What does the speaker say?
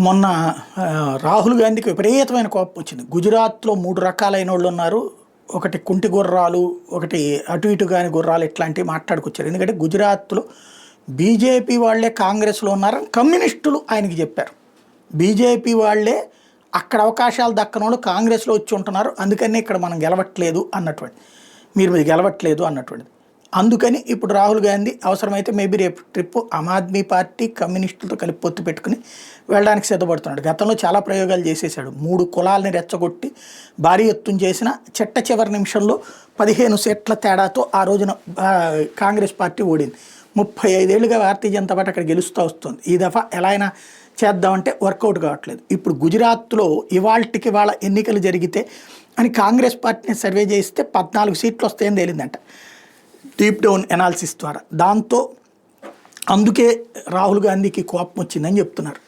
మొన్న రాహుల్ గాంధీకి విపరీతమైన కోపం వచ్చింది. గుజరాత్లో 3 రకాలైన వాళ్ళు ఉన్నారు. ఒకటి కుంటి గుర్రాలు, ఒకటి అటు ఇటు కాని గుర్రాలు, ఇట్లాంటివి మాట్లాడుకొచ్చారు. ఎందుకంటే గుజరాత్లో బీజేపీ వాళ్ళే కాంగ్రెస్లో ఉన్నారని కమ్యూనిస్టులు ఆయనకి చెప్పారు. బీజేపీ వాళ్ళే అక్కడ అవకాశాలు దక్కనోళ్ళు కాంగ్రెస్లో వచ్చి ఉంటున్నారు, అందుకని ఇక్కడ మనం గెలవట్లేదు అన్నటువంటి, మీరు గెలవట్లేదు అన్నటువంటిది. అందుకని ఇప్పుడు రాహుల్ గాంధీ అవసరమైతే మేబీ రేపు ట్రిప్ ఆమ్ ఆద్మీ పార్టీ కమ్యూనిస్టులతో కలిపి పొత్తు పెట్టుకుని వెళ్ళడానికి సిద్ధపడుతున్నాడు. గతంలో చాలా ప్రయోగాలు చేసేసాడు. 3 కులాలని రెచ్చగొట్టి భారీ ఎత్తున చేసిన చివరి నిమిషంలో 15 సీట్ల తేడాతో ఆ రోజున కాంగ్రెస్ పార్టీ ఓడింది. 35 ఏళ్ళుగా భారతీయ జనతా పార్టీ అక్కడ గెలుస్తూ వస్తుంది. ఈ దఫా ఎలా అయినా చేద్దామంటే వర్కౌట్ కావట్లేదు. ఇప్పుడు గుజరాత్లో ఇవాళకి వాళ్ళ ఎన్నికలు జరిగితే అని కాంగ్రెస్ పార్టీని సర్వే చేస్తే 14 సీట్లు వస్తాయని తేలిందంట డీప్ డౌన్ ఎనాలిసిస్ ద్వారా. దాంతో అందుకే రాహుల్ గాంధీకి కోపం వచ్చిందని చెప్తున్నారు.